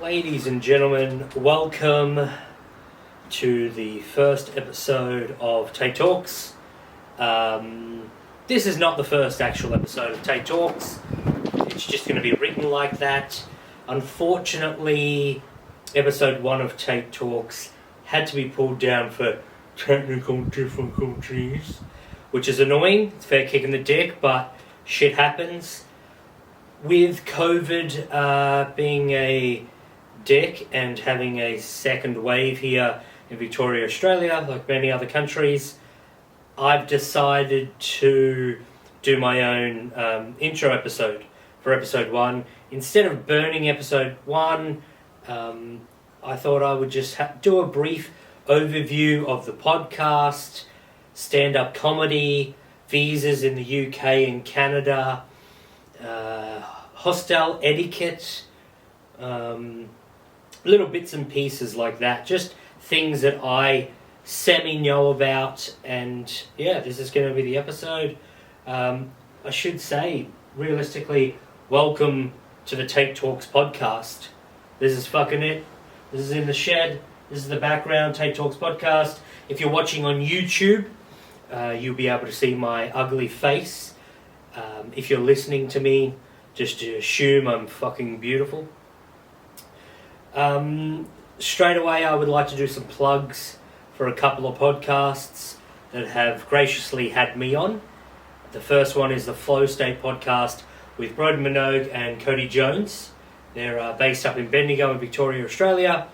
Ladies and gentlemen, welcome to the first episode of Tait Talks. This is not the first actual episode of Tait Talks. It's just going to be written like that. Unfortunately, episode 1 of Tait Talks had to be pulled down for technical difficulties, which is annoying. It's a fair kick in the dick, but shit happens. With COVID being a dick and having a second wave here in Victoria, Australia, like many other countries, I've decided to do my own intro episode for episode 1. Instead of burning episode 1, I thought I would just do a brief overview of the podcast, stand-up comedy, visas in the UK and Canada, Hostel Etiquette, little bits and pieces like that, just things that I semi-know about, and yeah, this is going to be the episode. I should say, realistically, welcome to the Tait Talks podcast. This is fucking it. This is in the shed. This is the background, Tait Talks podcast. If you're watching on YouTube, you'll be able to see my ugly face. If you're listening to me, just to assume I'm fucking beautiful. Straight away, I would like to do some plugs for a couple of podcasts that have graciously had me on. The first one is the Flow State podcast with Broden Minogue and Cody Jones. They're based up in Bendigo in Victoria, Australia.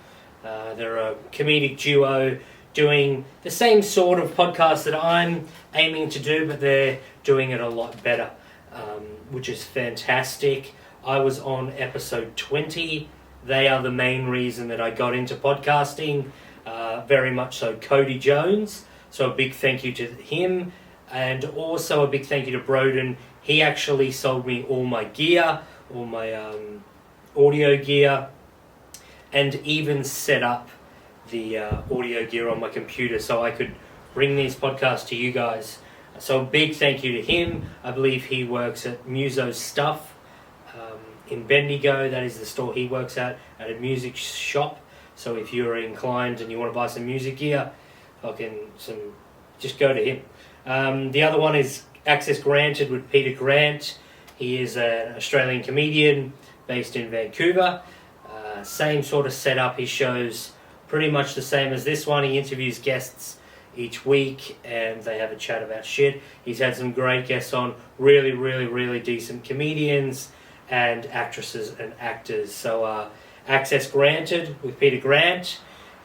They're a comedic duo doing the same sort of podcast that I'm aiming to do, but they're doing it a lot better, which is fantastic. I was on episode 20. They are the main reason that I got into podcasting, very much so Cody Jones. So a big thank you to him, and also a big thank you to Broden. He actually sold me all my gear, all my audio gear, and even set up the audio gear on my computer so I could bring these podcasts to you guys. So a big thank you to him. I believe he works at Muso Stuff in Bendigo. That is the store he works at a music shop. So if you're inclined and you want to buy some music gear, just go to him. The other one is Access Granted with Peter Grant. He is an Australian comedian based in Vancouver. Same sort of setup. His show's pretty much the same as this one. He interviews guests each week and they have a chat about shit. He's had some great guests on, really decent comedians and actresses and actors. So Access Granted with Peter Grant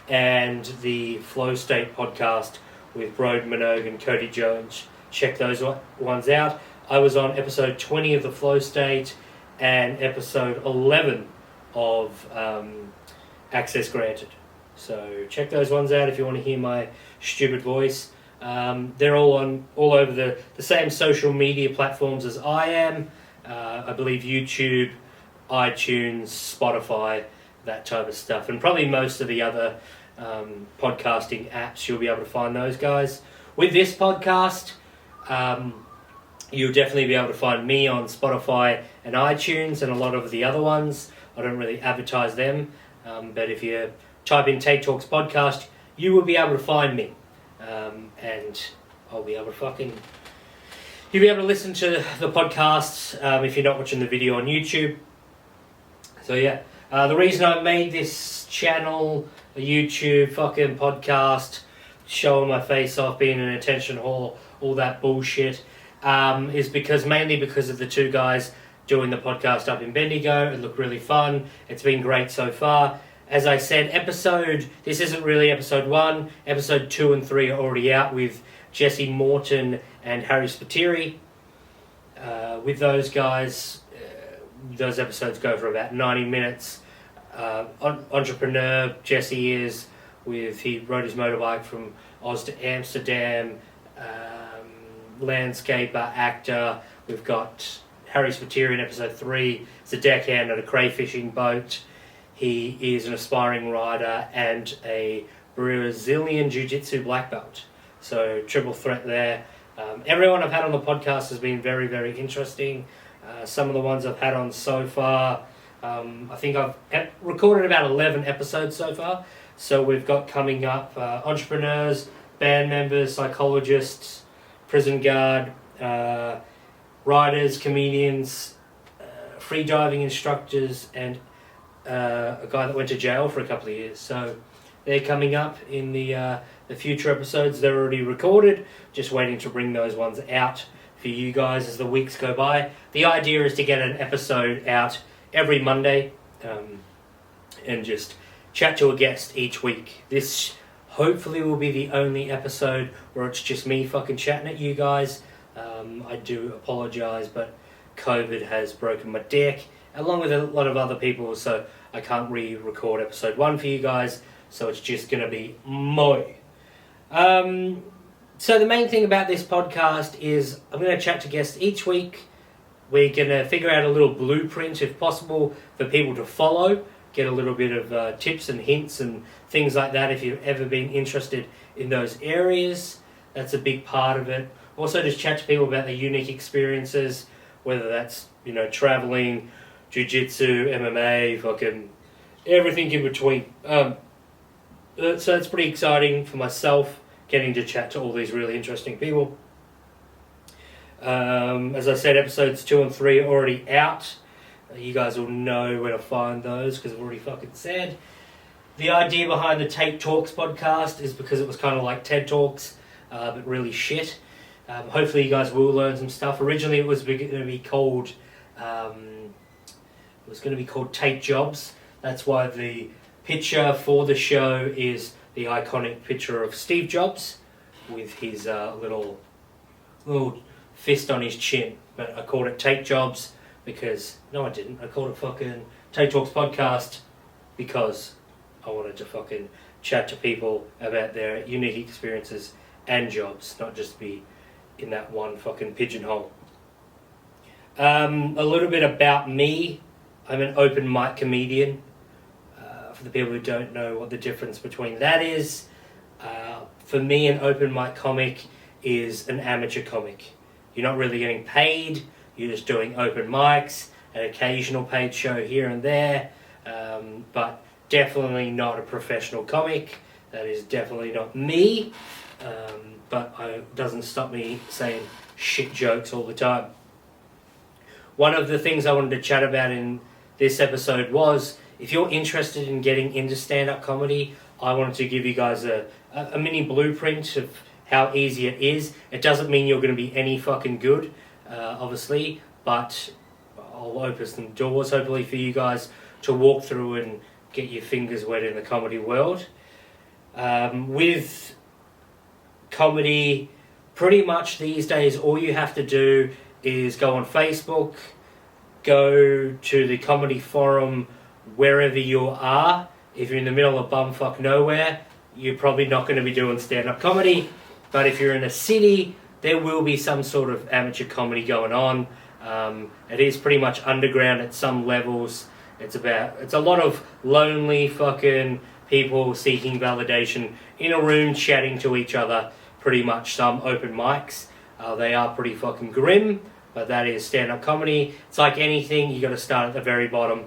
and the Flow State podcast with Broden Minogue and Cody Jones. Check those ones out. I was on episode 20 of the Flow State and episode 11 of Access Granted. So check those ones out if you want to hear my stupid voice. They're all over the same social media platforms as I am. I believe YouTube, iTunes, Spotify, that type of stuff. And probably most of the other podcasting apps, you'll be able to find those guys. With this podcast, you'll definitely be able to find me on Spotify and iTunes and a lot of the other ones. I don't really advertise them, but if you type in Tait Talks podcast, you will be able to find me. And I'll be able to you'll be able to listen to the podcasts if you're not watching the video on YouTube. So yeah, the reason I made this channel, a YouTube fucking podcast, showing my face off, being an attention whore, all that bullshit, is mainly because of the two guys doing the podcast up in Bendigo. It looked really fun. It's been great so far. As I said, this isn't really episode 1. Episode 2 and 3 are already out with Jesse Morton and Harry Spiteri. With those guys, those episodes go for about 90 minutes. Entrepreneur Jesse is, he rode his motorbike from Oz to Amsterdam. Landscaper, actor. We've got Harry Spiteri in episode 3. He's a deckhand at a crayfishing boat. He is an aspiring rider and a Brazilian Jiu-Jitsu black belt. So triple threat there. Everyone I've had on the podcast has been very, very interesting. Some of the ones I've had on so far, I think I've recorded about 11 episodes so far. So we've got coming up entrepreneurs, band members, psychologists, prison guard, writers, comedians, free diving instructors, and a guy that went to jail for a couple of years. So they're coming up in the future episodes. They're already recorded, just waiting to bring those ones out for you guys as the weeks go by. The idea is to get an episode out every Monday and just chat to a guest each week. This hopefully will be the only episode where it's just me fucking chatting at you guys. I do apologise, but COVID has broken my dick, along with a lot of other people, so I can't re-record episode 1 for you guys, so it's just going to be moi. So the main thing about this podcast is I'm going to chat to guests each week. We're going to figure out a little blueprint, if possible, for people to follow, get a little bit of tips and hints and things like that if you've ever been interested in those areas. That's a big part of it. Also just chat to people about their unique experiences, whether that's, travelling, jiu-jitsu, MMA, fucking everything in between. So it's pretty exciting for myself, getting to chat to all these really interesting people. As I said, episodes 2 and 3 are already out. You guys will know where to find those because I've already fucking said. The idea behind the Tait Talks podcast is because it was kind of like TED Talks, but really shit. Hopefully you guys will learn some stuff. Originally it was going to be called Tait Jobs. That's why the picture for the show is the iconic picture of Steve Jobs with his little fist on his chin. But I called it Tait Jobs because... No, I didn't. I called it fucking Tait Talks Podcast because I wanted to fucking chat to people about their unique experiences and jobs, not just be in that one fucking pigeonhole. A little bit about me. I'm an open mic comedian. For the people who don't know what the difference between that is, for me, an open mic comic is an amateur comic. You're not really getting paid. You're just doing open mics, an occasional paid show here and there, but definitely not a professional comic. That is definitely not me, but it doesn't stop me saying shit jokes all the time. One of the things I wanted to chat about in this episode was, if you're interested in getting into stand-up comedy, I wanted to give you guys a mini blueprint of how easy it is. It doesn't mean you're going to be any fucking good, obviously, but I'll open some doors, hopefully, for you guys to walk through and get your fingers wet in the comedy world. With comedy, pretty much these days, all you have to do is go on Facebook, go to the comedy forum wherever you are. If you're in the middle of bumfuck nowhere, you're probably not going to be doing stand-up comedy. But if you're in a city, there will be some sort of amateur comedy going on. It is pretty much underground at some levels. It's a lot of lonely fucking people seeking validation in a room chatting to each other. Pretty much some open mics. They are pretty fucking grim, but that is stand-up comedy. It's like anything, you got to start at the very bottom.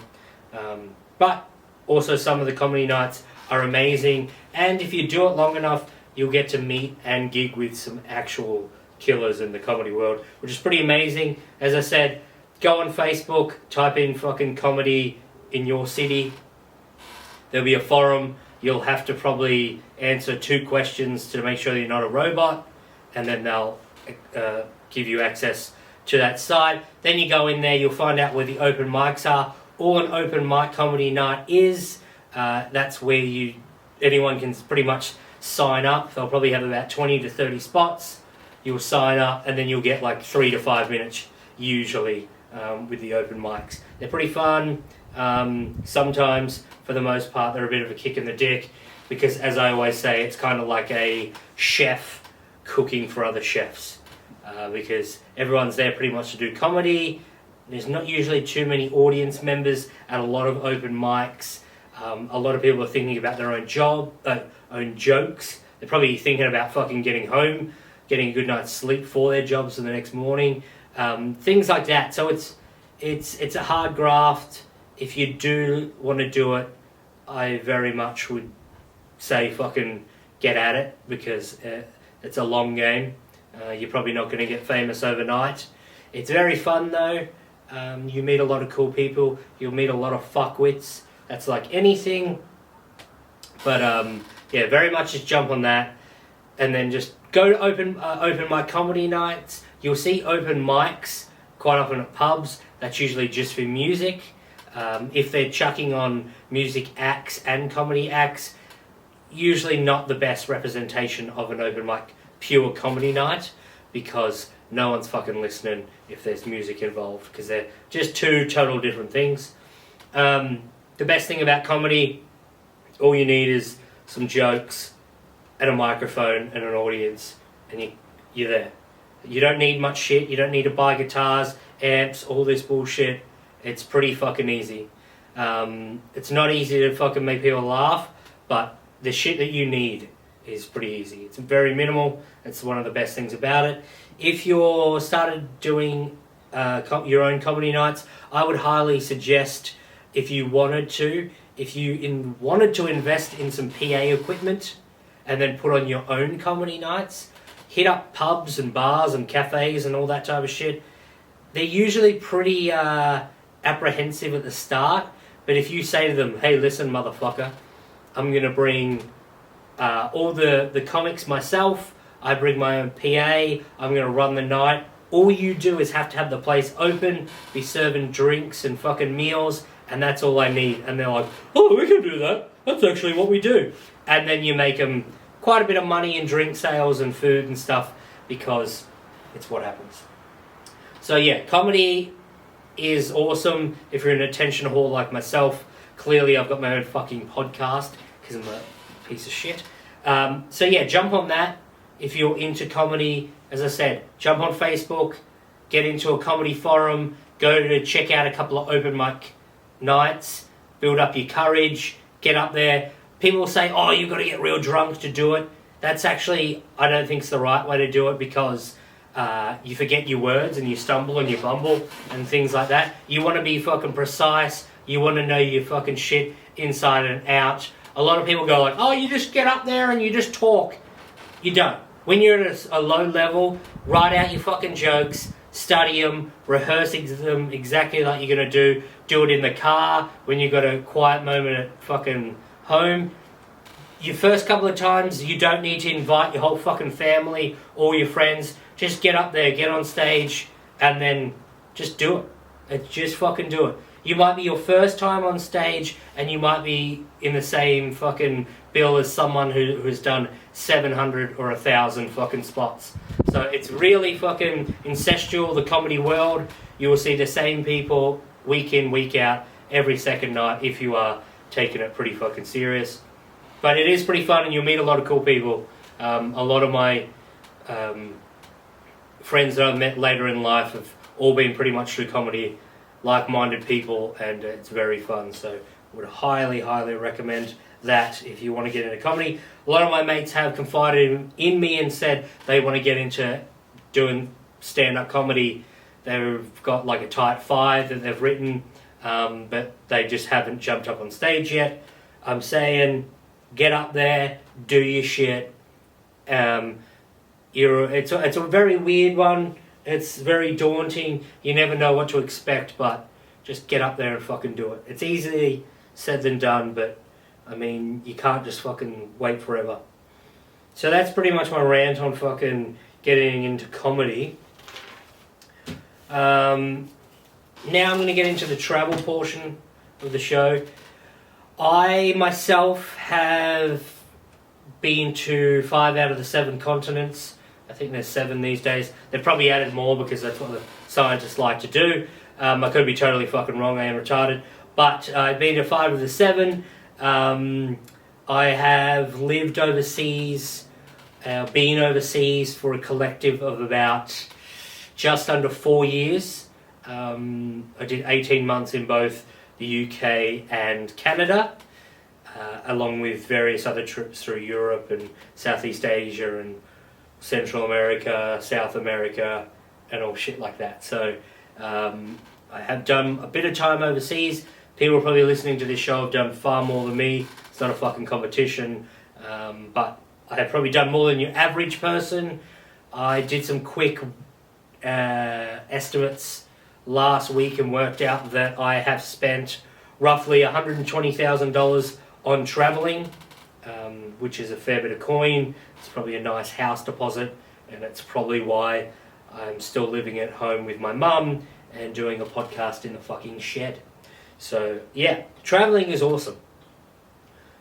But also some of the comedy nights are amazing, and if you do it long enough, you'll get to meet and gig with some actual killers in the comedy world, which is pretty amazing. As I said, go on Facebook, type in fucking comedy in your city. There'll be a forum. You'll have to probably answer 2 questions to make sure you're not a robot, and then they'll give you access to that site. Then you go in there, you'll find out where the open mics are. All an open mic comedy night is, that's where anyone can pretty much sign up. They'll probably have about 20 to 30 spots. You'll sign up and then you'll get like 3 to 5 minutes usually with the open mics. They're pretty fun. Sometimes, for the most part, they're a bit of a kick in the dick because, as I always say, it's kind of like a chef cooking for other chefs because everyone's there pretty much to do comedy. There's not usually too many audience members at a lot of open mics. A lot of people are thinking about their own jokes. They're probably thinking about fucking getting home, getting a good night's sleep for their jobs for the next morning. Things like that. So it's a hard graft. if you do want to do it, I very much would say fucking get at it, because it's a long game. You're probably not going to get famous overnight. It's very fun though. You meet a lot of cool people. You'll meet a lot of fuckwits. That's like anything. But yeah, very much just jump on that, and then just go to open mic comedy nights. You'll see open mics quite often at pubs. That's usually just for music. If they're chucking on music acts and comedy acts, usually not the best representation of an open mic pure comedy night, because no one's fucking listening if there's music involved, because they're just two total different things. The best thing about comedy, all you need is some jokes and a microphone and an audience, and you're there. You don't need much shit. You don't need to buy guitars, amps, all this bullshit. It's pretty fucking easy. It's not easy to fucking make people laugh, but the shit that you need is pretty easy. It's very minimal. It's one of the best things about it. If you're started doing your own comedy nights, I would highly suggest, if you wanted to invest in some PA equipment and then put on your own comedy nights, hit up pubs and bars and cafes and all that type of shit. They're usually pretty apprehensive at the start, but if you say to them, hey, listen, motherfucker, I'm going to bring all the comics myself, I bring my own PA, I'm going to run the night, all you do is have to have the place open, be serving drinks and fucking meals, and that's all I need. And they're like, oh, we can do that, that's actually what we do. And then you make them quite a bit of money in drink sales and food and stuff, because it's what happens. So yeah, comedy is awesome if you're an attention whore like myself. Clearly I've got my own fucking podcast because I'm a piece of shit. So yeah, jump on that if you're into comedy. As I said, jump on Facebook, get into a comedy forum, go to check out a couple of open mic nights, build up your courage, get up there. People say, oh, you've got to get real drunk to do it. That's actually, I don't think it's the right way to do it, because you forget your words and you stumble and you bumble and things like that. You want to be fucking precise. You want to know your fucking shit inside and out. A lot of people go like, oh, you just get up there and you just talk. You don't. When you're at a low level, write out your fucking jokes, study them, rehearse them exactly like you're going to do. Do it in the car, when you've got a quiet moment at fucking home. Your first couple of times, you don't need to invite your whole fucking family or your friends. Just get up there, get on stage, and then just do it. Just fucking do it. You might be your first time on stage, and you might be in the same fucking bill as someone who's done 700 or 1,000 fucking spots. So it's really fucking incestual, the comedy world. You will see the same people week in, week out, every second night, if you are taking it pretty fucking serious. But it is pretty fun, and you'll meet a lot of cool people. A lot of my friends that I've met later in life have all been pretty much through comedy, like-minded people, and it's very fun. So would highly, highly recommend that if you want to get into comedy. A lot of my mates have confided in me and said they want to get into doing stand-up comedy. They've got like a Tait 5 that they've written, but they just haven't jumped up on stage yet. I'm saying, get up there, do your shit. It's a very weird one. It's very daunting. You never know what to expect, but just get up there and fucking do it. It's easily said than done, but I mean, you can't just fucking wait forever. So that's pretty much my rant on fucking getting into comedy. Now I'm going to get into the travel portion of the show. I myself have been to 5 out of the 7 continents. I think there's 7 these days. They've probably added more because that's what the scientists like to do. I could be totally fucking wrong. I am retarded. But I've been to 5 of the 7. I have lived overseas, been overseas for a collective of about just under 4 years. I did 18 months in both the UK and Canada, along with various other trips through Europe and Southeast Asia and Central America, South America, and all shit like that. So I have done a bit of time overseas, People probably listening to this show have done far more than me. It's not a fucking competition. But I have probably done more than your average person. I did some quick estimates last week and worked out that I have spent roughly $120,000 on travelling, which is a fair bit of coin. It's probably a nice house deposit, and it's probably why I'm still living at home with my mum and doing a podcast in the fucking shed. So yeah, travelling is awesome.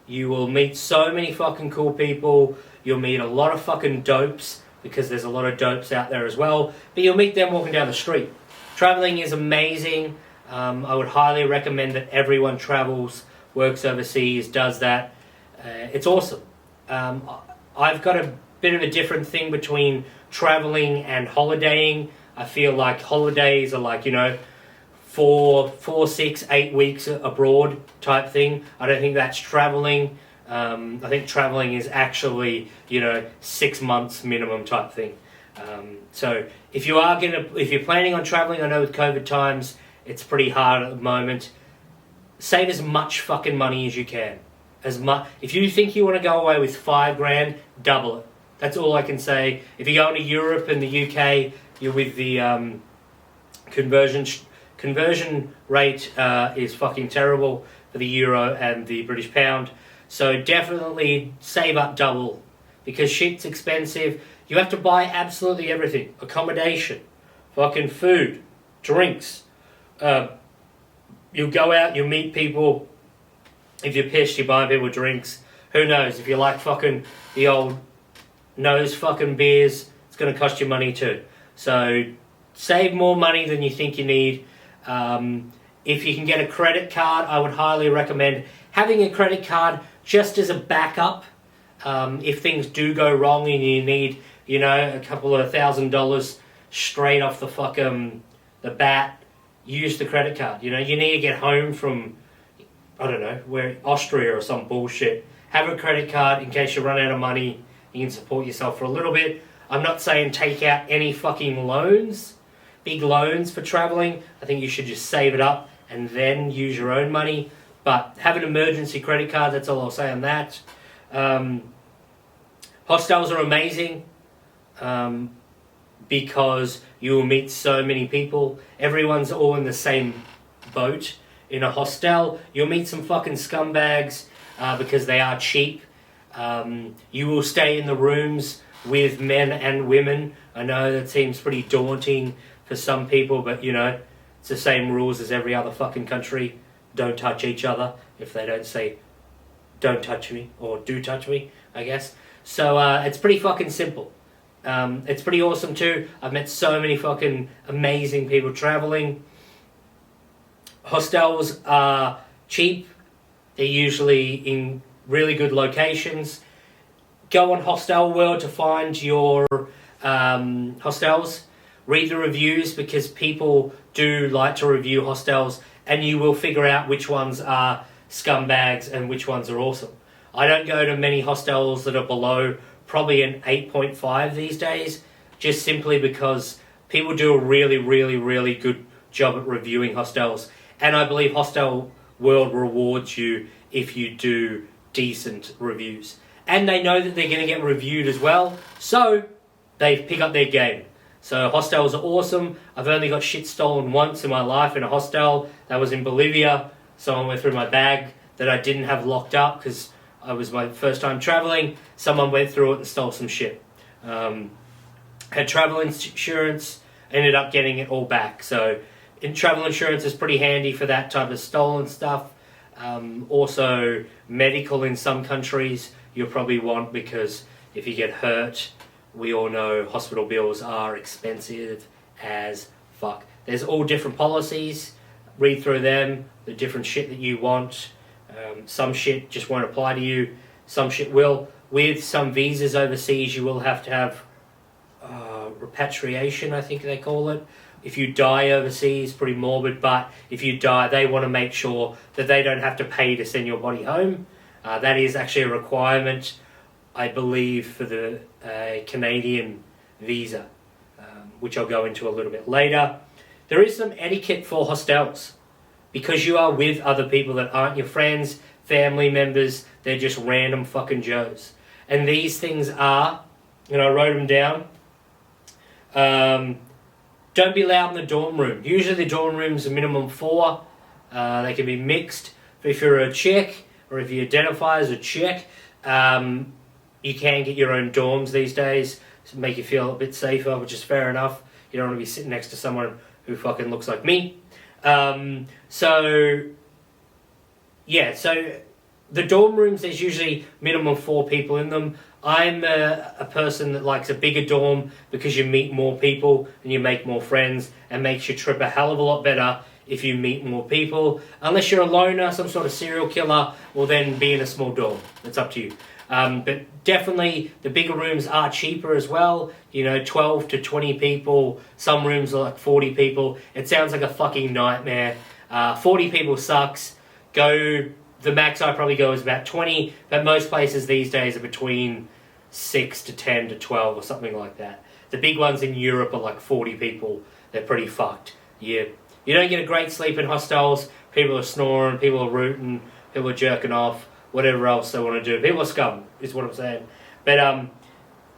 You will meet so many fucking cool people. You'll meet a lot of fucking dopes, because there's a lot of dopes out there as well. But you'll meet them walking down the street. Traveling is amazing. I would highly recommend that everyone travels, works overseas, does that. It's awesome. I've got a bit of a different thing between traveling and holidaying. I feel like holidays are like, 4, 6, 8 weeks abroad type thing. I don't think that's traveling. I think traveling is actually, 6 months minimum type thing. So if you're planning on traveling, I know with COVID times, it's pretty hard at the moment. Save as much fucking money as you can. If you think you want to go away with $5,000, double it. That's all I can say. If you're going to Europe and the UK, you're with the conversion rate is fucking terrible for the euro and the British pound. So definitely save up double, because shit's expensive. You have to buy absolutely everything. Accommodation, fucking food, drinks. You'll go out, you'll meet people. If you're pissed, you buy people drinks. Who knows? If you like fucking the old nose fucking beers, it's going to cost you money too. So save more money than you think you need. If you can get a credit card, I would highly recommend having a credit card just as a backup. If things do go wrong and you need, a couple of $1,000 straight off the bat, use the credit card. You need to get home from, Austria or some bullshit. Have a credit card in case you run out of money. You can support yourself for a little bit. I'm not saying take out any fucking loans, big loans for traveling. I think you should just save it up and then use your own money. But have an emergency credit card, that's all I'll say on that. Hostels are amazing because you will meet so many people. Everyone's all in the same boat in a hostel. You'll meet some fucking scumbags because they are cheap. You will stay in the rooms with men and women. I know that seems pretty daunting for some people, but it's the same rules as every other fucking country. Don't touch each other if they don't say don't touch me or do touch me, I guess. So it's pretty fucking simple. It's pretty awesome too. I've met so many fucking amazing people traveling. Hostels are cheap. They're usually in really good locations. Go on Hostel World to find your hostels. Read the reviews, because people do like to review hostels, and you will figure out which ones are scumbags and which ones are awesome. I don't go to many hostels that are below probably an 8.5 these days, just simply because people do a really, really, really good job at reviewing hostels. And I believe Hostel World rewards you if you do decent reviews. And they know that they're going to get reviewed as well, so they pick up their game. So hostels are awesome. I've only got shit stolen once in my life in a hostel. That was in Bolivia. Someone went through my bag that I didn't have locked up because it was my first time traveling. Someone went through it and stole some shit. Had travel insurance, ended up getting it all back. So travel insurance is pretty handy for that type of stolen stuff. Also medical in some countries you'll probably want, because if you get hurt, we all know hospital bills are expensive as fuck. There's all different policies. Read through them, the different shit that you want. Some shit just won't apply to you. Some shit will. With some visas overseas, you will have to have repatriation, I think they call it. If you die overseas, pretty morbid, but if you die, they want to make sure that they don't have to pay to send your body home. That is actually a requirement, I believe, for the Canadian visa, which I'll go into a little bit later. There is some etiquette for hostels. because you are with other people that aren't your friends, family members, they're just random fucking Joes. And these things are, and I wrote them down, don't be loud in the dorm room. Usually the dorm room's a minimum 4. They can be mixed. But if you're a chick, or if you identify as a chick, you can get your own dorms these days to make you feel a bit safer, which is fair enough. You don't want to be sitting next to someone who fucking looks like me. So the dorm rooms, there's usually minimum 4 people in them. I'm a person that likes a bigger dorm because you meet more people and you make more friends, and makes your trip a hell of a lot better if you meet more people. Unless you're a loner, some sort of serial killer, well then be in a small dorm. It's up to you. But definitely the bigger rooms are cheaper as well. 12 to 20 people. Some rooms are like 40 people. It sounds like a fucking nightmare. 40 people sucks. The max I probably go is about 20, but most places these days are between 6 to 10 to 12 or something like that. The big ones in Europe are like 40 people. They're pretty fucked. You don't get a great sleep in hostels. People are snoring, people are rooting, people are jerking off, whatever else they want to do. People are scum, is what I'm saying. But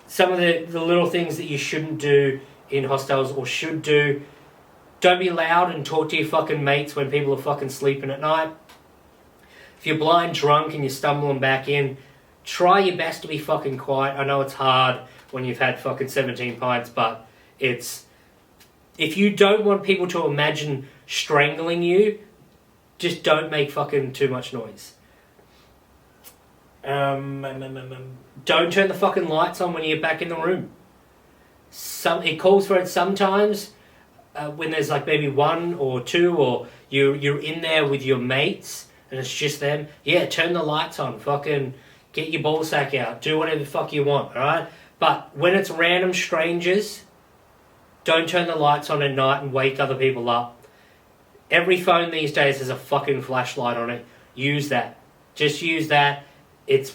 some of the little things that you shouldn't do in hostels, or should do, don't be loud and talk to your fucking mates when people are fucking sleeping at night. If you're blind drunk and you're stumbling back in, try your best to be fucking quiet. I know it's hard when you've had fucking 17 pints, but if you don't want people to imagine strangling you, just don't make fucking too much noise. Don't turn the fucking lights on when you're back in the room. It calls for it sometimes when there's like maybe 1 or 2, or you're in there with your mates and it's just them. Yeah, turn the lights on. Fucking get your ball sack out. Do whatever the fuck you want, alright? But when it's random strangers, don't turn the lights on at night and wake other people up. Every phone these days has a fucking flashlight on it. Use that. Just use that. It's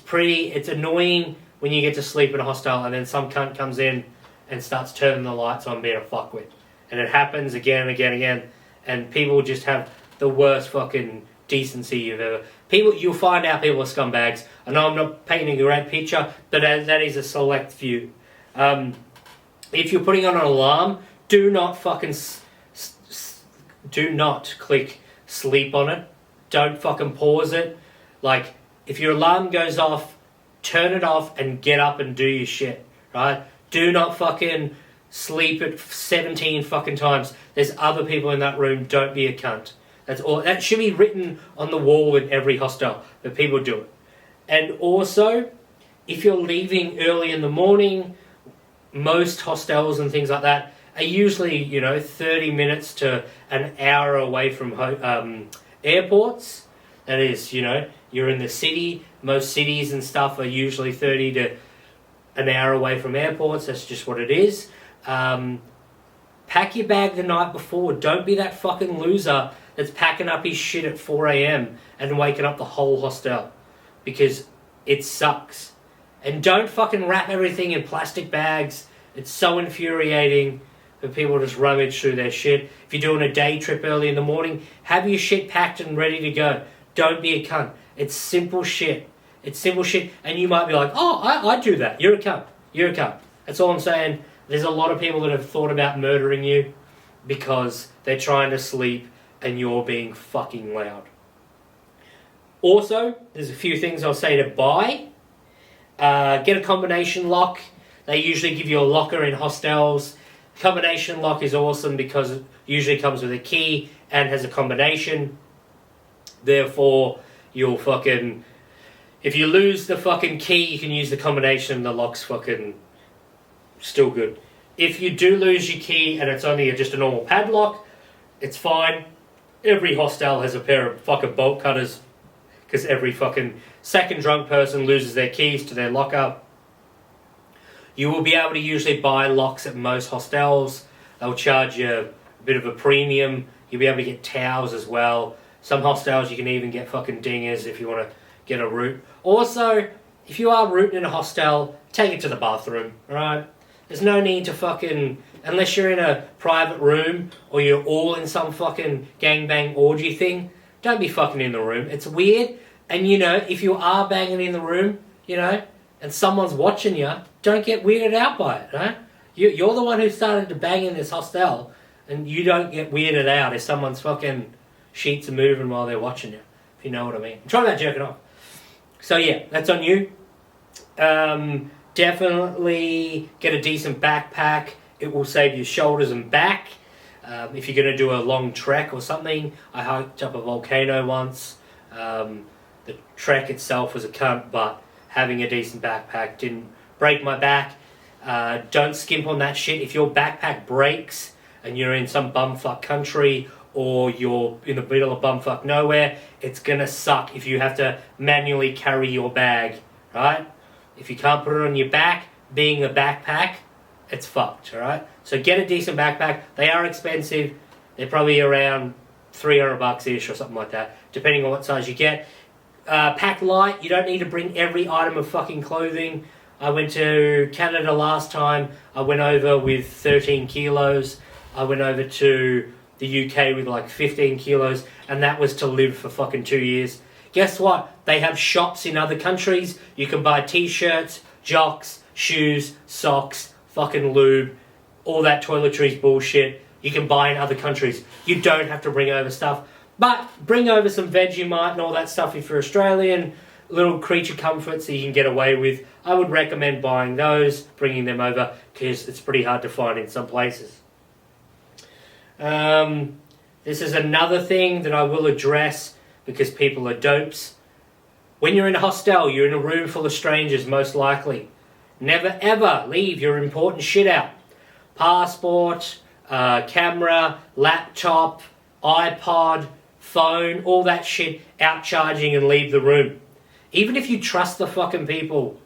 annoying when you get to sleep in a hostel and then some cunt comes in and starts turning the lights on, being a fuckwit. And it happens again and again and again. And people just have the worst fucking decency you've ever... You'll find out people are scumbags. I know I'm not painting a great picture, but that is a select few. If you're putting on an alarm, do not fucking... do not click sleep on it. Don't fucking pause it. Like, if your alarm goes off, turn it off and get up and do your shit, right? Do not fucking sleep it 17 fucking times. There's other people in that room. Don't be a cunt. That's all. That should be written on the wall in every hostel, but people do it. And also, if you're leaving early in the morning, most hostels and things like that are usually, 30 minutes to an hour away from airports. That is, you're in the city. Most cities and stuff are usually 30 to an hour away from airports. That's just what it is. Pack your bag the night before. Don't be that fucking loser that's packing up his shit at 4 a.m. and waking up the whole hostel, because it sucks. And don't fucking wrap everything in plastic bags. It's so infuriating for people to just rummage through their shit. If you're doing a day trip early in the morning, have your shit packed and ready to go. Don't be a cunt. It's simple shit. It's simple shit. And you might be like, oh, I do that. You're a cunt. You're a cunt. That's all I'm saying. There's a lot of people that have thought about murdering you because they're trying to sleep and you're being fucking loud. Also, there's a few things I'll say to buy. Get a combination lock. They usually give you a locker in hostels. Combination lock is awesome because it usually comes with a key and has a combination. Therefore, you'll fucking... If you lose the fucking key, you can use the combination and the lock's fucking still good. If you do lose your key and it's only just a normal padlock, it's fine. Every hostel has a pair of fucking bolt cutters because every fucking second drunk person loses their keys to their locker. You will be able to usually buy locks at most hostels. They'll charge you a bit of a premium. You'll be able to get towels as well. Some hostels you can even get fucking dingers if you want to get a root. Also, if you are rooting in a hostel, take it to the bathroom, alright? There's no need to fucking, unless you're in a private room or you're all in some fucking gangbang orgy thing, don't be fucking in the room. It's weird. And you know, if you are banging in the room, you know, and someone's watching you, don't get weirded out by it, right? You're the one who started to bang in this hostel, and you don't get weirded out if someone's fucking sheets are moving while they're watching you, if you know what I mean. Try not jerking off. So yeah, that's on you. Definitely get a decent backpack. It will save your shoulders and back. If you're going to do a long trek or something, I hiked up a volcano once. The trek itself was a cunt, but having a decent backpack didn't break my back. Don't skimp on that shit. If your backpack breaks and you're in some bumfuck country or you're in the middle of bumfuck nowhere, it's going to suck if you have to manually carry your bag, right? If you can't put it on your back, being a backpack, it's fucked, alright? So get a decent backpack. They are expensive. They're probably around $300-ish or something like that, depending on what size you get. Pack light. You don't need to bring every item of fucking clothing. I went to Canada last time. I went over with 13 kilos. I went over to the UK with like 15 kilos, and that was to live for fucking 2 years. Guess what? They have shops in other countries. You can buy t-shirts, jocks, shoes, socks, fucking lube, all that toiletries bullshit. You can buy in other countries. You don't have to bring over stuff. But bring over some Vegemite and all that stuff if you're Australian. Little creature comforts that you can get away with. I would recommend buying those, bringing them over, because it's pretty hard to find in some places. This is another thing that I will address because people are dopes. When you're in a hostel, you're in a room full of strangers, most likely. Never ever leave your important shit out. Passport, camera, laptop, iPod, phone, all that shit out charging and leave the room. Even if you trust the fucking people,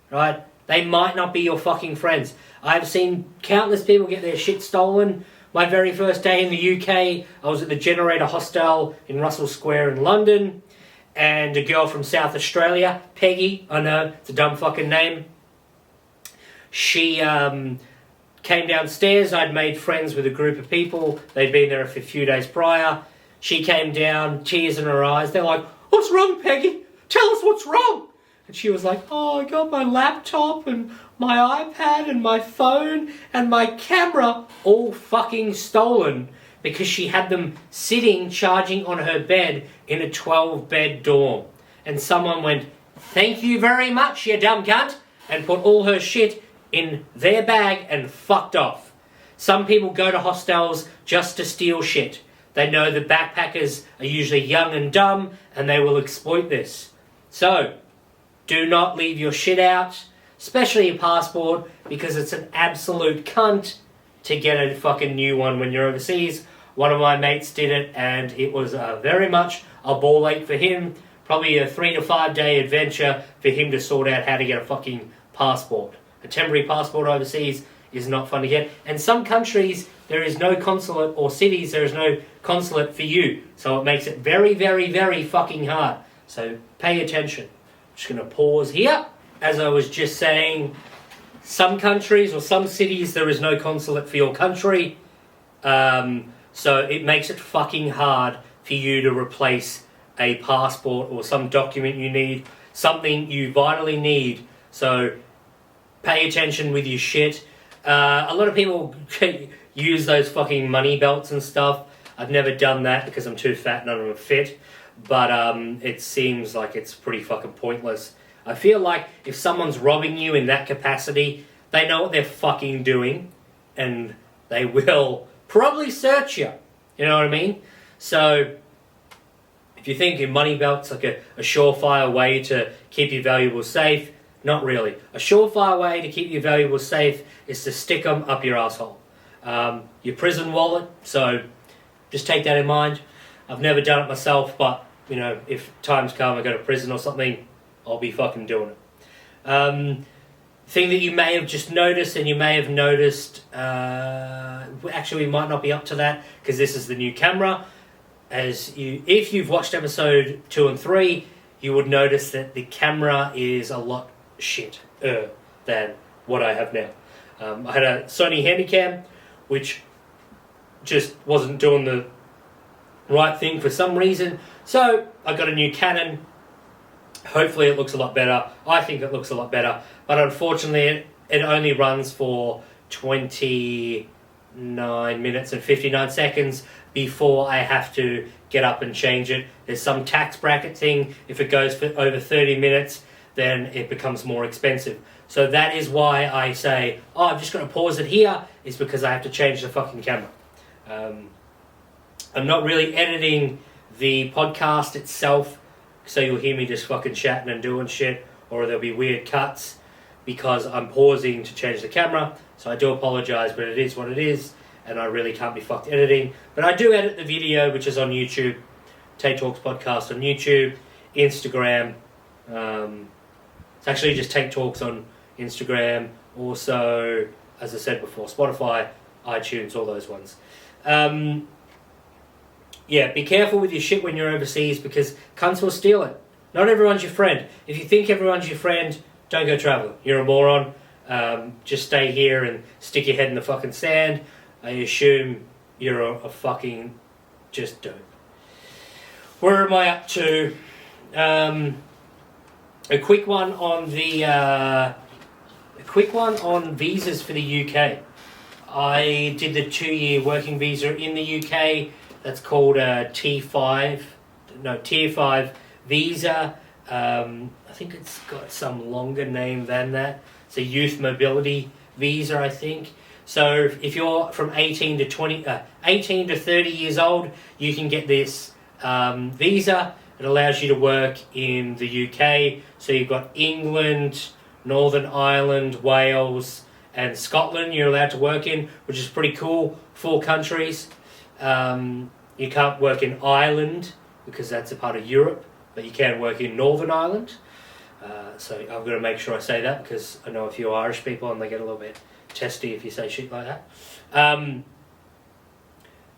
right? They might not be your fucking friends. I've seen countless people get their shit stolen. My very first day in the UK, I was at the Generator Hostel in Russell Square in London, and a girl from South Australia, Peggy, I know, it's a dumb fucking name. She came downstairs. I'd made friends with a group of people. They'd been there for a few days prior. She came down, tears in her eyes. They're like, "What's wrong, Peggy? Tell us what's wrong." And she was like, "Oh, I got my laptop and my iPad and my phone and my camera all fucking stolen," because she had them sitting, charging on her bed in a 12-bed dorm. And someone went, "Thank you very much, you dumb cunt," and put all her shit in their bag and fucked off. Some people go to hostels just to steal shit. They know the backpackers are usually young and dumb, and they will exploit this. So, do not leave your shit out, especially your passport, because it's an absolute cunt to get a fucking new one when you're overseas. One of my mates did it, and it was very much a ball ache for him. Probably a 3 to 5 day adventure for him to sort out how to get a fucking passport. A temporary passport overseas is not fun to get. And some countries, there is no consulate, or cities, there is no consulate for you. So it makes it very, very, very fucking hard. So pay attention. I'm just going to pause here. As I was just saying, some countries or some cities, there is no consulate for your country. So it makes it fucking hard for you to replace a passport or some document you need, something you vitally need. So pay attention with your shit. A lot of people use those fucking money belts and stuff. I've never done that because I'm too fat and I don't fit. But it seems like it's pretty fucking pointless. I feel like if someone's robbing you in that capacity, they know what they're fucking doing, and they will probably search you. You know what I mean? So if you think your money belt's like a surefire way to keep your valuables safe, not really. A surefire way to keep your valuables safe is to stick them up your asshole. Your prison wallet, so just take that in mind. I've never done it myself, but, you know, if times come, I go to prison or something, I'll be fucking doing it. Thing that you may have just noticed, and you may have noticed, actually we might not be up to that, because this is the new camera. If you've watched episode 2 and 3, you would notice that the camera is a lot shit than what I have now. I had a Sony Handycam, which just wasn't doing the right thing for some reason. So I got a new Canon. Hopefully it looks a lot better. I think it looks a lot better. But unfortunately, it only runs for 29 minutes and 59 seconds before I have to get up and change it. There's some tax bracket thing. If it goes for over 30 minutes, then it becomes more expensive. So that is why I say, oh, I'm just going to pause it here, is because I have to change the fucking camera. I'm not really editing the podcast itself, so you'll hear me just fucking chatting and doing shit, or there'll be weird cuts because I'm pausing to change the camera. So I do apologise, but it is what it is, and I really can't be fucked editing. But I do edit the video, which is on YouTube, Tait Talks podcast on YouTube, Instagram. It's actually just Tait Talks on Instagram. Also, as I said before, Spotify, iTunes, all those ones. Yeah, be careful with your shit when you're overseas, because cunts will steal it. Not everyone's your friend. If you think everyone's your friend, don't go travel. You're a moron. Just stay here and stick your head in the fucking sand. I assume you're a fucking just dope. Where am I up to? A quick one on visas for the UK. I did the 2-year working visa in the UK. That's called a Tier 5 visa. I think it's got some longer name than that. It's a youth mobility visa, I think. So if you're from 18 to 30 years old, you can get this visa. It allows you to work in the UK. So you've got England, Northern Ireland, Wales, and Scotland you're allowed to work in, which is pretty cool. 4 countries. You can't work in Ireland because that's a part of Europe, but you can work in Northern Ireland. So I've got to make sure I say that, because I know a few Irish people and they get a little bit testy if you say shit like that.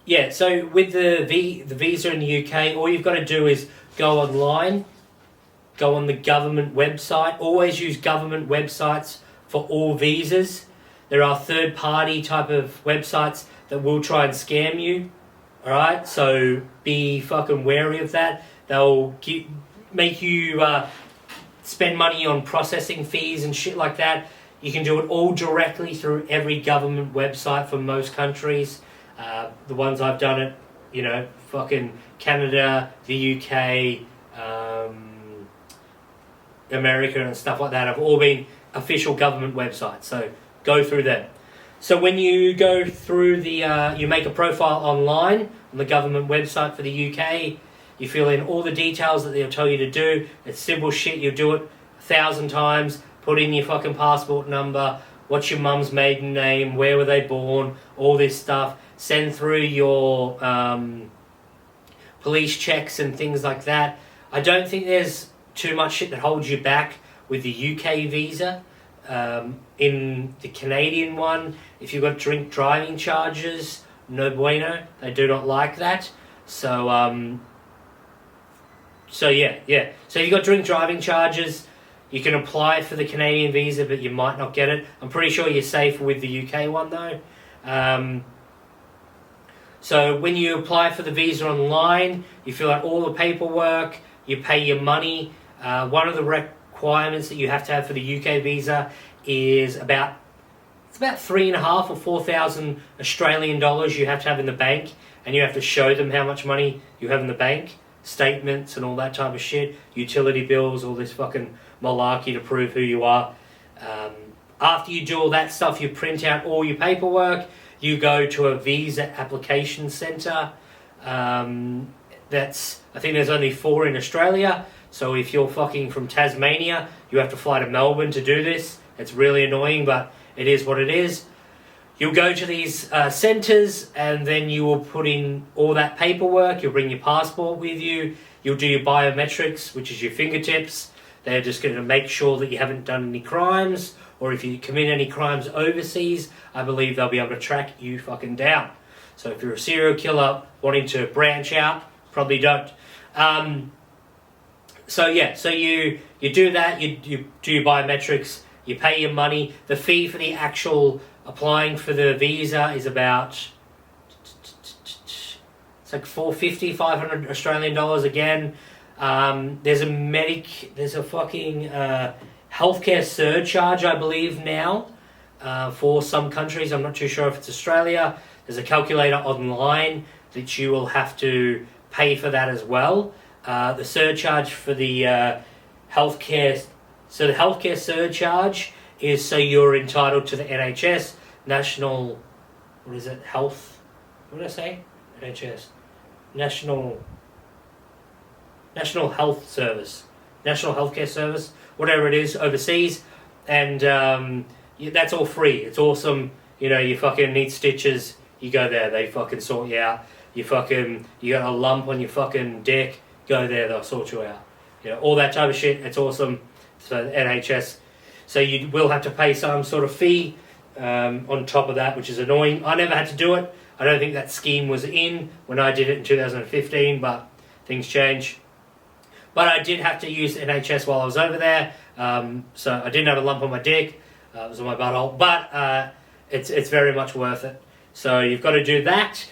Yeah, so with the visa in the UK, all you've got to do is go online, go on the government website. Always use government websites for all visas. There are third-party type of websites that will try and scam you. Alright, so be fucking wary of that. They'll make you spend money on processing fees and shit like that. You can do it all directly through every government website for most countries. The ones I've done it, you know, fucking Canada, the UK, America and stuff like that have all been official government websites. So go through them. So when you go through you make a profile online on the government website for the UK, you fill in all the details that they'll tell you to do. It's simple shit. You do it 1,000 times. Put in your fucking passport number, what's your mum's maiden name, where were they born, all this stuff. Send through your police checks and things like that. I don't think there's too much shit that holds you back with the UK visa. In the Canadian one, if you've got drink driving charges, no bueno. They do not like that. So yeah. So you've got drink driving charges. You can apply for the Canadian visa, but you might not get it. I'm pretty sure you're safe with the UK one though. So when you apply for the visa online, you fill out all the paperwork, you pay your money. One of the requirements that you have to have for the UK visa is about 3,500 or 4,000 Australian dollars you have to have in the bank, and you have to show them how much money you have in the bank, statements and all that type of shit, utility bills, all this fucking malarkey to prove who you are. After you do all that stuff, you print out all your paperwork, you go to a visa application centre. I think there's only 4 in Australia, so if you're fucking from Tasmania, you have to fly to Melbourne to do this. It's really annoying, but it is what it is. You'll go to these centres, and then you will put in all that paperwork. You'll bring your passport with you. You'll do your biometrics, which is your fingertips. They're just going to make sure that you haven't done any crimes, or if you commit any crimes overseas, I believe they'll be able to track you fucking down. So if you're a serial killer wanting to branch out, probably don't. So you do that, you do your biometrics, you pay your money. The fee for the actual applying for the visa is about, it's like 450, 500 Australian dollars again. There's a fucking healthcare surcharge, I believe now, for some countries. I'm not too sure if it's Australia. There's a calculator online that you will have to pay for that as well. The surcharge for the healthcare, so the healthcare surcharge is so you're entitled to the NHS, National, what is it, Health, what did I say? NHS, National Health Service, National Healthcare Service, whatever it is overseas, and that's all free. It's awesome. You know, you fucking need stitches, you go there, they fucking sort you out. You got a lump on your fucking dick, go there, they'll sort you out. You know, all that type of shit, it's awesome. So NHS, so you will have to pay some sort of fee on top of that, which is annoying. I never had to do it. I don't think that scheme was in when I did it in 2015, but things change. But I did have to use NHS while I was over there, so I didn't have a lump on my dick. It was on my butthole, but it's very much worth it. So you've got to do that.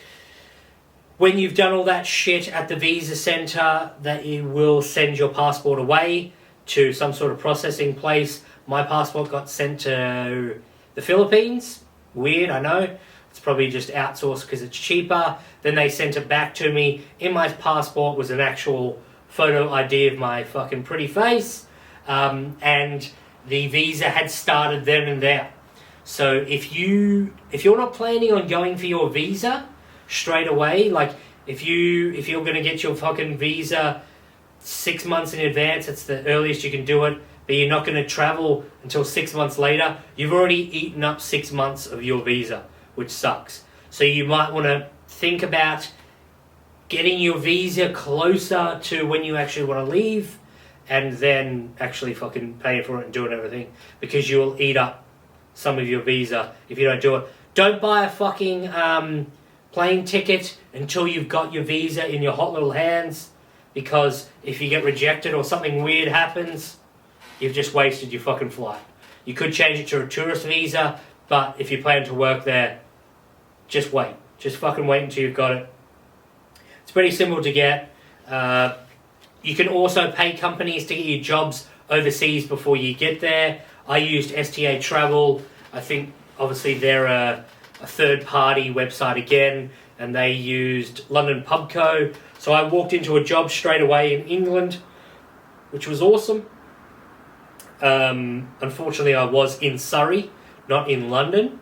When you've done all that shit at the visa centre, that you will send your passport away to some sort of processing place. My passport got sent to the Philippines. Weird, I know. It's probably just outsourced because it's cheaper. Then they sent it back to me. In my passport was an actual photo ID of my fucking pretty face. And the visa had started then and there. So if you're not planning on going for your visa straight away, like if you're going to get your fucking visa 6 months in advance, it's the earliest you can do it, but you're not going to travel until 6 months later, you've already eaten up 6 months of your visa, which sucks. So you might want to think about getting your visa closer to when you actually want to leave, and then actually fucking paying for it and doing everything, because you will eat up some of your visa if you don't do it. Don't buy a fucking plane ticket until you've got your visa in your hot little hands, because if you get rejected or something weird happens, you've just wasted your fucking flight. You could change it to a tourist visa, but if you plan to work there, just wait. Just fucking wait until you've got it. It's pretty simple to get. You can also pay companies to get you jobs overseas before you get there. I used SDA Travel. I think, obviously, they're a third-party website again, and they used London Pubco. So I walked into a job straight away in England, which was awesome. Unfortunately, I was in Surrey, not in London.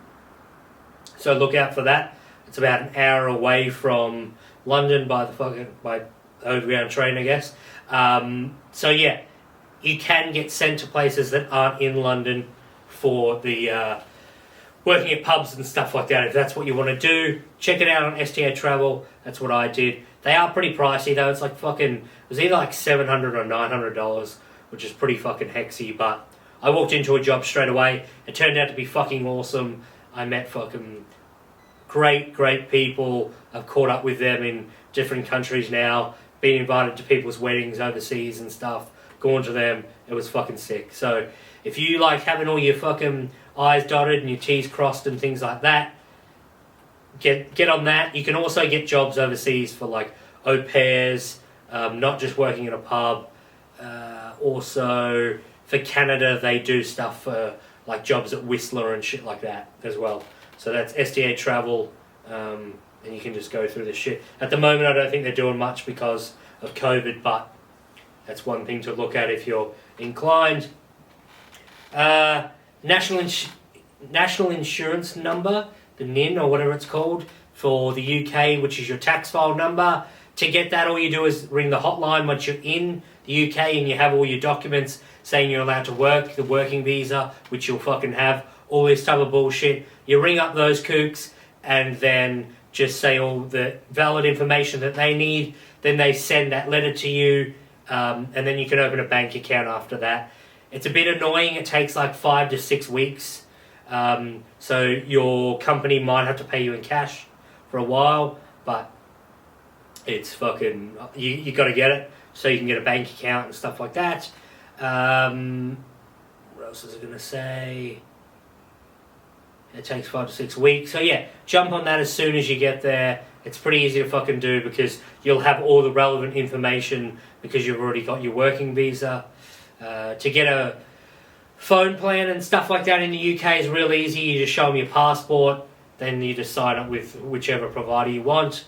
So look out for that. It's about an hour away from London by overground train, I guess. So yeah, you can get sent to places that aren't in London for the working at pubs and stuff like that. If that's what you want to do, check it out on SDA Travel. That's what I did. They are pretty pricey though. It's like it was either like $700 or $900, which is pretty fucking hexy. But I walked into a job straight away. It turned out to be fucking awesome. I met fucking great people. I've caught up with them in different countries now. Been invited to people's weddings overseas and stuff. Gone to them. It was fucking sick. So if you like having all your fucking I's dotted and your T's crossed and things like that, get on that. You can also get jobs overseas for like au pairs, not just working in a pub. Also for Canada, they do stuff for like jobs at Whistler and shit like that as well. So that's SDA Travel, and you can just go through this shit. At the moment, I don't think they're doing much because of COVID, but that's one thing to look at if you're inclined. National Insurance Number, the NIN or whatever it's called, for the UK, which is your tax file number. To get that, all you do is ring the hotline once you're in the UK and you have all your documents saying you're allowed to work, the working visa, which you'll fucking have, all this type of bullshit. You ring up those kooks and then just say all the valid information that they need. Then they send that letter to you, and then you can open a bank account after that. It's a bit annoying. It takes like 5 to 6 weeks. So your company might have to pay you in cash for a while, but it's fucking... You got to get it so you can get a bank account and stuff like that. What else was I going to say? It takes 5 to 6 weeks. So yeah, jump on that as soon as you get there. It's pretty easy to fucking do because you'll have all the relevant information because you've already got your working visa. To get a phone plan and stuff like that in the UK is real easy. You just show them your passport, then you just sign up with whichever provider you want.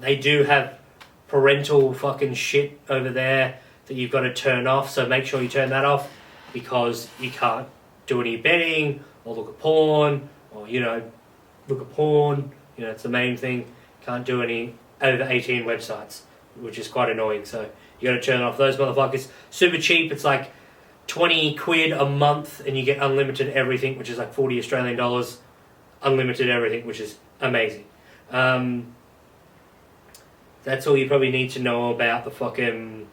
They do have parental fucking shit over there that you've got to turn off, so make sure you turn that off because you can't do any betting or look at porn or, look at porn. It's the main thing. Can't do any over 18 websites, which is quite annoying, so you got to turn off those motherfuckers. Super cheap. It's like 20 quid a month and you get unlimited everything, which is like 40 Australian dollars. Unlimited everything, which is amazing. That's all you probably need to know about the fucking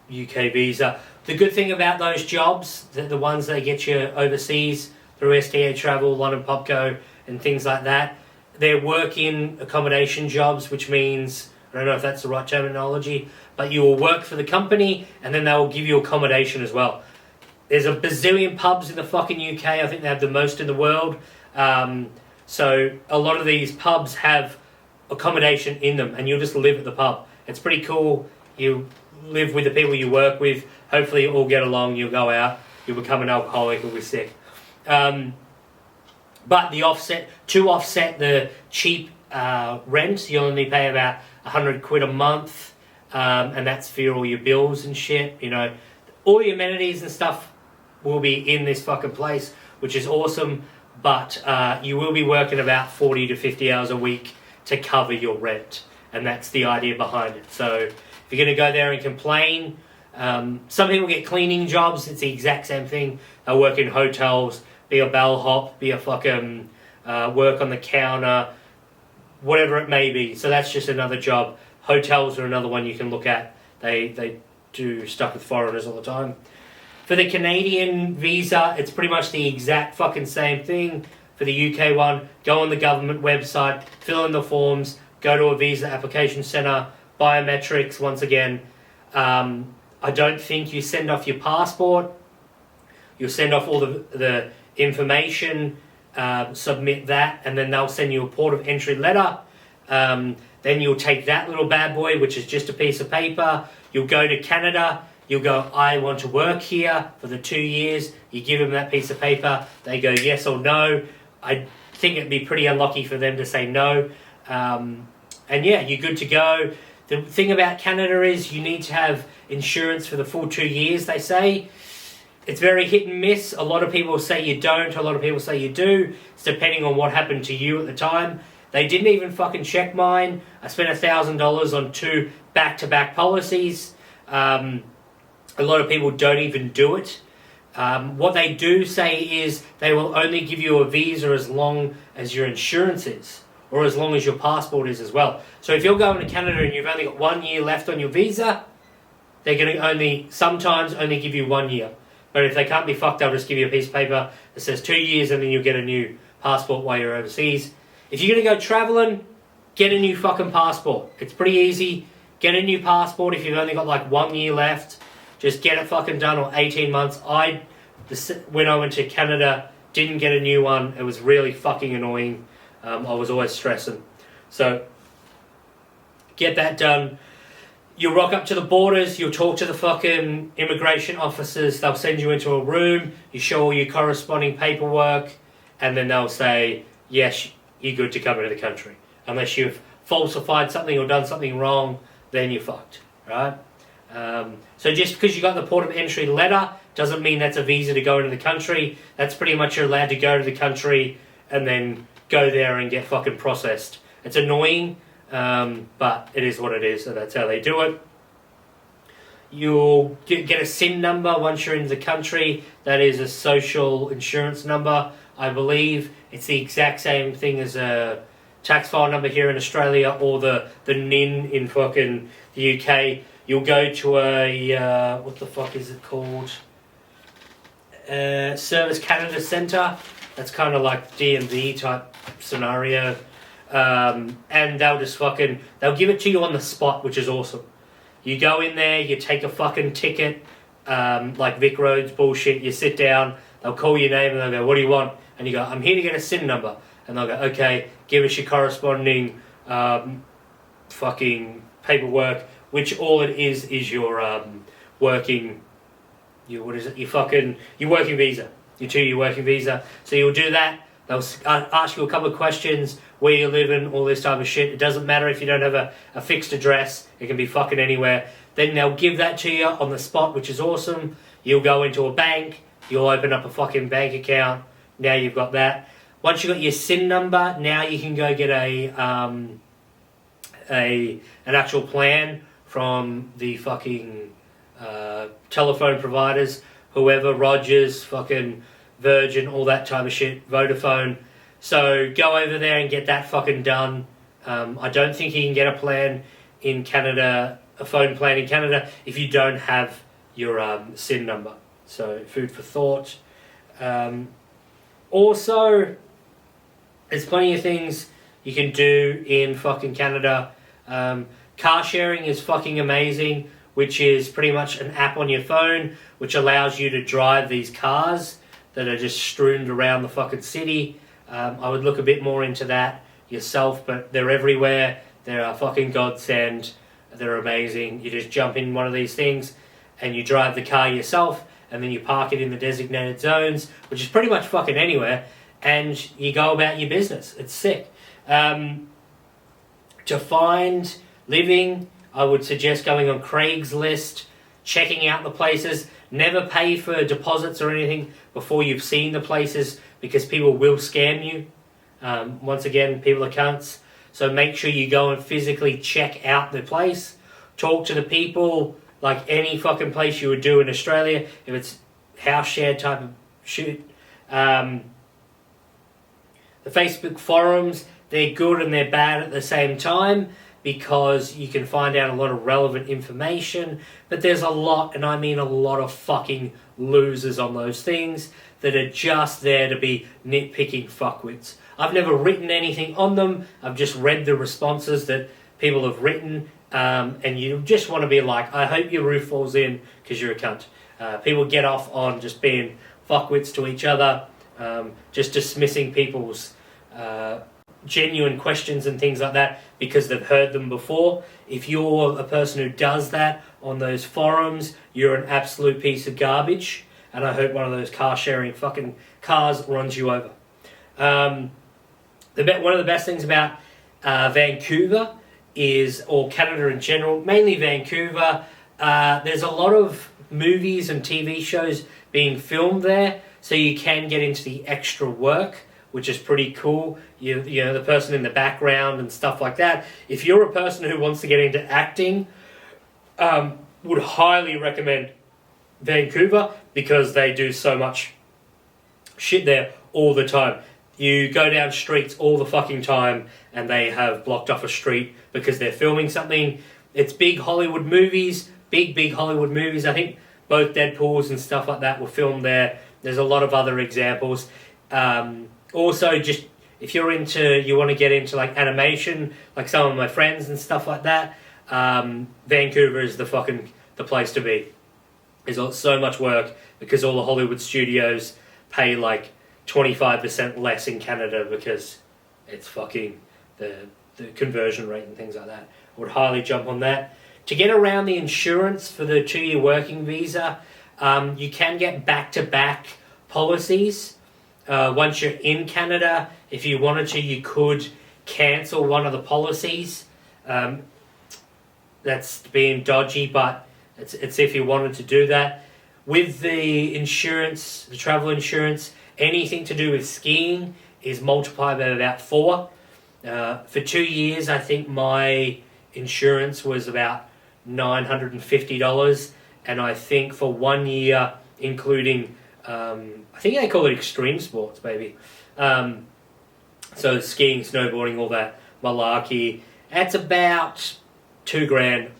UK visa. The good thing about those jobs, the ones that get you overseas through SDA Travel, London Popco and things like that, they're work-in accommodation jobs, which means, I don't know if that's the right terminology, but you will work for the company and then they will give you accommodation as well. There's a bazillion pubs in the fucking UK. I think they have the most in the world. So a lot of these pubs have accommodation in them and you'll just live at the pub. It's pretty cool. You live with the people you work with. Hopefully you all get along. You'll go out. You'll become an alcoholic. You'll be sick. But to offset the cheap rent, you only pay about 100 quid a month. And that's for all your bills and shit. All your amenities and stuff will be in this fucking place, which is awesome. But you will be working about 40 to 50 hours a week to cover your rent. And that's the idea behind it. So if you're going to go there and complain, some people get cleaning jobs. It's the exact same thing. They'll work in hotels, be a bellhop, be a fucking work on the counter, whatever it may be. So that's just another job. Hotels are another one you can look at. They do stuff with foreigners all the time. For the Canadian visa, it's pretty much the exact fucking same thing. For the UK one, go on the government website, fill in the forms, go to a visa application centre, biometrics once again. I don't think you send off your passport. You'll send off all the information, submit that, and then they'll send you a port of entry letter. Then you'll take that little bad boy, which is just a piece of paper. You'll go to Canada. You'll go, I want to work here for the 2 years. You give them that piece of paper. They go yes or no. I think it'd be pretty unlucky for them to say no. And yeah, you're good to go. The thing about Canada is you need to have insurance for the full 2 years, they say. It's very hit and miss. A lot of people say you don't. A lot of people say you do. It's depending on what happened to you at the time. They didn't even fucking check mine. I spent $1,000 on 2 back-to-back policies. A lot of people don't even do it. What they do say is they will only give you a visa as long as your insurance is, or as long as your passport is as well. So if you're going to Canada and you've only got 1 year left on your visa, they're going to sometimes only give you 1 year. But if they can't be fucked, they'll just give you a piece of paper that says 2 years and then you'll get a new passport while you're overseas. If you're going to go travelling, get a new fucking passport. It's pretty easy. Get a new passport if you've only got like 1 year left. Just get it fucking done, or 18 months. When I went to Canada, didn't get a new one. It was really fucking annoying. I was always stressing. So, get that done. You'll rock up to the borders. You'll talk to the fucking immigration officers. They'll send you into a room. You show all your corresponding paperwork. And then they'll say, yes, you're good to come into the country. Unless you've falsified something or done something wrong, then you're fucked, right? So just because you got the port of entry letter doesn't mean that's a visa to go into the country. That's pretty much you're allowed to go to the country and then go there and get fucking processed. It's annoying, but it is what it is, so that's how they do it. You'll get a SIN number once you're in the country. That is a social insurance number, I believe. It's the exact same thing as a tax file number here in Australia or the NIN in fucking the UK. You'll go to a, what the fuck is it called? Service Canada Centre. That's kind of like DMV type scenario. And they'll give it to you on the spot, which is awesome. You go in there, you take a fucking ticket, like Vic Roads bullshit, you sit down, they'll call your name and they'll go, what do you want? And you go, I'm here to get a SIN number. And they'll go, okay, give us your corresponding fucking paperwork, which all it is your working, your working visa, your 2-year working visa. So you'll do that. They'll ask you a couple of questions, where you live in, all this type of shit. It doesn't matter if you don't have a fixed address. It can be fucking anywhere. Then they'll give that to you on the spot, which is awesome. You'll go into a bank. You'll open up a fucking bank account. Now you've got that. Once you've got your SIN number, now you can go get an actual plan from the fucking telephone providers, whoever, Rogers, fucking Virgin, all that type of shit, Vodafone. So go over there and get that fucking done. I don't think you can get a plan in Canada, a phone plan in Canada, if you don't have your SIN number. So food for thought. Also, there's plenty of things you can do in fucking Canada. Car sharing is fucking amazing, which is pretty much an app on your phone which allows you to drive these cars that are just strewn around the fucking city. I would look a bit more into that yourself, but they're everywhere. They're a fucking godsend. They're amazing. You just jump in one of these things and you drive the car yourself, and then you park it in the designated zones, which is pretty much fucking anywhere, and you go about your business. It's sick. To find living, I would suggest going on Craigslist, checking out the places. Never pay for deposits or anything before you've seen the places, because people will scam you. Once again, people are cunts. So make sure you go and physically check out the place. Talk to the people like any fucking place you would do in Australia. If it's house share type of shit. The Facebook forums, they're good and they're bad at the same time, because you can find out a lot of relevant information, but there's a lot, and I mean a lot of fucking losers on those things that are just there to be nitpicking fuckwits. I've never written anything on them. I've just read the responses that people have written, and you just want to be like, I hope your roof falls in because you're a cunt. People get off on just being fuckwits to each other, just dismissing people's genuine questions and things like that because they've heard them before. If you're a person who does that on those forums, you're an absolute piece of garbage, and I hope one of those car sharing fucking cars runs you over. One of the best things about Vancouver is, or Canada in general, mainly Vancouver, there's a lot of movies and TV shows being filmed there, so you can get into the extra work, which is pretty cool. You know, the person in the background and stuff like that. If you're a person who wants to get into acting, would highly recommend Vancouver, because they do so much shit there all the time. You go down streets all the fucking time and they have blocked off a street because they're filming something. It's big Hollywood movies, big Hollywood movies. I think both Deadpools and stuff like that were filmed there. There's a lot of other examples. Also, just if you want to get into like animation, like some of my friends and stuff like that, Vancouver is the place to be. There's so much work because all the Hollywood studios pay like 25% less in Canada because it's fucking the conversion rate and things like that. I would highly jump on that. To get around the insurance for the 2-year working visa, you can get back-to-back policies. Once you're in Canada, if you wanted to, you could cancel one of the policies. That's being dodgy, but it's if you wanted to do that. With the insurance, the travel insurance, anything to do with skiing is multiplied by about 4. For 2 years, I think my insurance was about $950, and I think for 1 year, including, I think they call it extreme sports, maybe. So skiing, snowboarding, all that malarkey, that's about $2,000,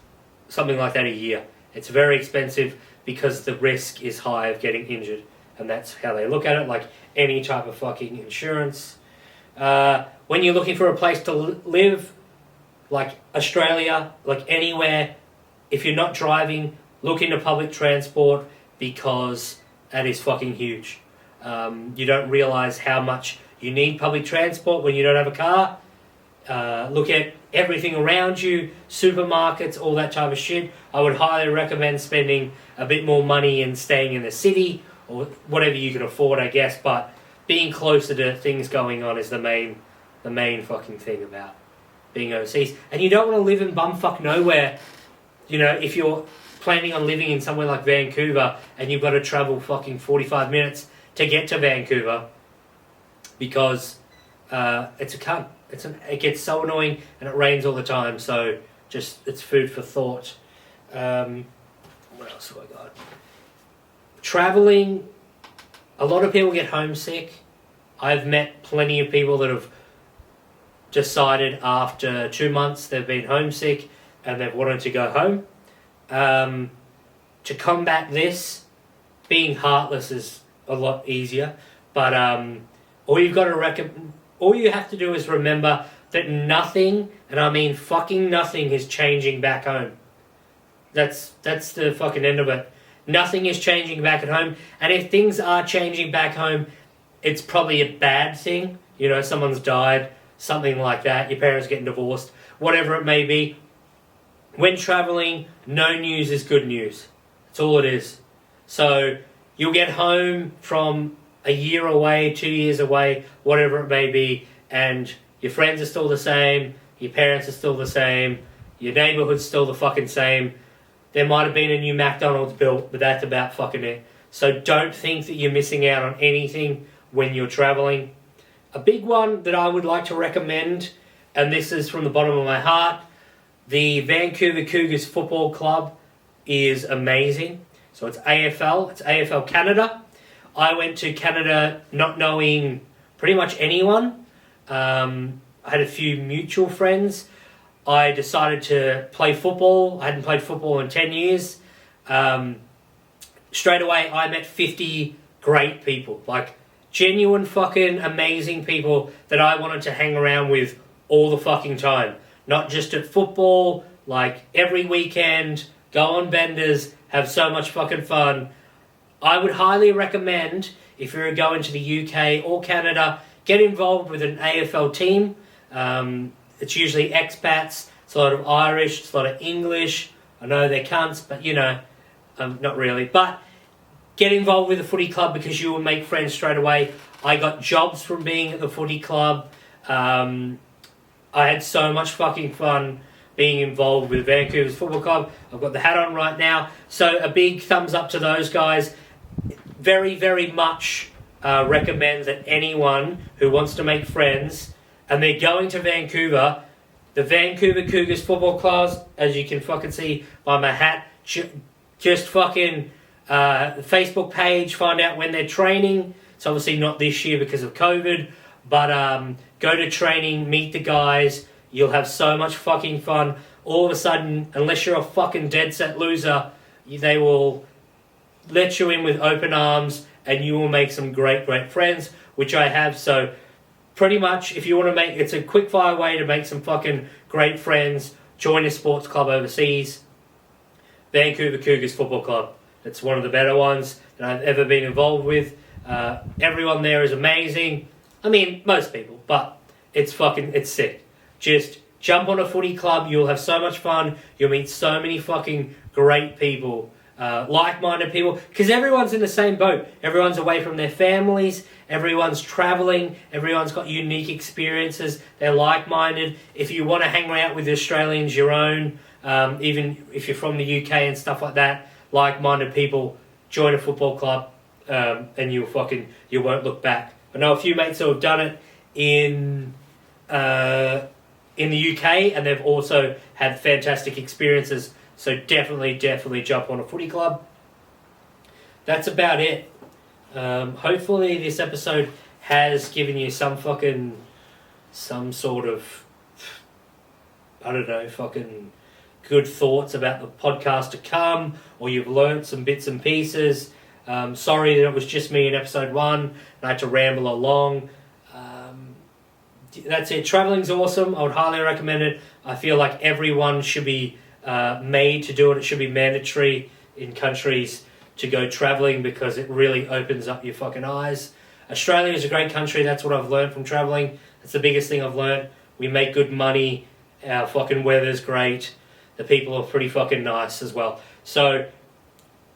something like that a year. It's very expensive because the risk is high of getting injured, and that's how they look at it, like any type of fucking insurance. When you're looking for a place to live, like Australia, like anywhere, if you're not driving, look into public transport, because that is fucking huge. You don't realise how much you need public transport when you don't have a car. Look at everything around you, supermarkets, all that type of shit. I would highly recommend spending a bit more money and staying in the city, or whatever you can afford, I guess, but being closer to things going on is the main fucking thing about being overseas. And you don't want to live in bumfuck nowhere. You know, if you're planning on living in somewhere like Vancouver and you've got to travel fucking 45 minutes to get to Vancouver because it's a cunt. It gets so annoying and it rains all the time, so just it's food for thought. What else have I got? Traveling, a lot of people get homesick. I've met plenty of people that have decided after 2 months they've been homesick and they've wanted to go home. To combat this, being heartless is a lot easier, but all you have to do is remember that nothing, and I mean fucking nothing, is changing back home. That's the fucking end of it. Nothing is changing back at home, and if things are changing back home, it's probably a bad thing. You know, someone's died, something like that, your parents getting divorced, whatever it may be. When travelling, no news is good news. That's all it is. So you'll get home from a year away, 2 years away, whatever it may be, and your friends are still the same, your parents are still the same, your neighbourhood's still the fucking same. There might have been a new McDonald's built, but that's about fucking it. So don't think that you're missing out on anything when you're travelling. A big one that I would like to recommend, and this is from the bottom of my heart, the Vancouver Cougars Football Club is amazing. So it's AFL, it's AFL Canada. I went to Canada not knowing pretty much anyone. I had a few mutual friends. I decided to play football. I hadn't played football in 10 years. Straight away, I met 50 great people. Like, genuine fucking amazing people that I wanted to hang around with all the fucking time. Not just at football, like every weekend, go on benders, have so much fucking fun. I would highly recommend, if you're going to the UK or Canada, get involved with an AFL team. It's usually expats, it's a lot of Irish, it's a lot of English. I know they're cunts, but you know, not really. But get involved with the footy club because you will make friends straight away. I got jobs from being at the footy club. I had so much fucking fun being involved with Vancouver's Football Club. I've got the hat on right now. So a big thumbs up to those guys. Very, very much recommend that anyone who wants to make friends and they're going to Vancouver, the Vancouver Cougars Football Club, as you can fucking see by my hat, just fucking Facebook page, find out when they're training. It's obviously not this year because of COVID, but go to training, meet the guys. You'll have so much fucking fun. All of a sudden, unless you're a fucking dead set loser, they will let you in with open arms and you will make some great, great friends, which I have. So pretty much, if you want to make, it's a quick fire way to make some fucking great friends. Join a sports club overseas. Vancouver Cougars Football Club. It's one of the better ones that I've ever been involved with. Everyone there is amazing. I mean, most people, but it's sick. Just jump on a footy club. You'll have so much fun. You'll meet so many fucking great people, like-minded people, because everyone's in the same boat. Everyone's away from their families. Everyone's traveling. Everyone's got unique experiences. They're like-minded. If you want to hang out with Australians, your own, even if you're from the UK and stuff like that, like-minded people, join a football club, and you won't look back. I know a few mates who have done it in the UK, and they've also had fantastic experiences. So definitely jump on a footy club. That's about it. Hopefully this episode has given you some sort of, I don't know, fucking good thoughts about the podcast to come, or you've learnt some bits and pieces. Sorry that it was just me in episode 1 and I had to ramble along. That's it. Traveling's awesome. I would highly recommend it. I feel like everyone should be made to do it. It should be mandatory in countries to go travelling because it really opens up your fucking eyes. Australia is a great country. That's what I've learned from travelling. That's the biggest thing I've learned. We make good money. Our fucking weather's great. The people are pretty fucking nice as well. So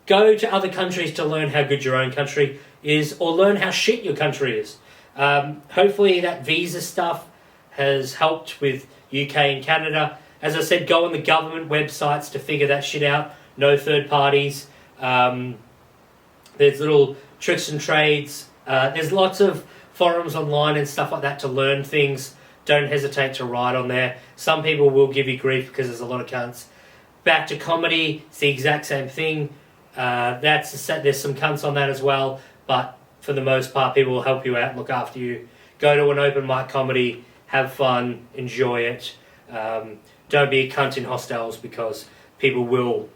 go to other countries to learn how good your own country is, or learn how shit your country is. Hopefully that visa stuff has helped with UK and Canada. As I said, go on the government websites to figure that shit out. No third parties. There's little tricks and trades. There's lots of forums online and stuff like that to learn things. Don't hesitate to write on there. Some people will give you grief because there's a lot of cunts. Back to comedy, it's the exact same thing. There's some cunts on that as well, but for the most part, people will help you out and look after you. Go to an open mic comedy, have fun, enjoy it. Don't be a cunt in hostels because people will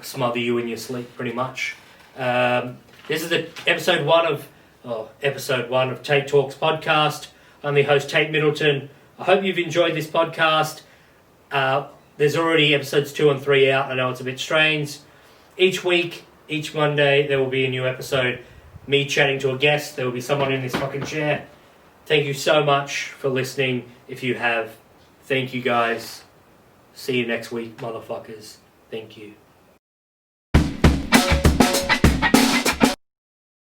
smother you in your sleep, pretty much. This is the episode one of Tait Talks podcast. I'm the host, Tait Middleton. I hope you've enjoyed this podcast. There's already episodes 2 and 3 out. I know it's a bit strange. Each week, each Monday, there will be a new episode. Me chatting to a guest. There will be someone in this fucking chair. Thank you so much for listening. If you have, thank you guys. See you next week, motherfuckers. Thank you.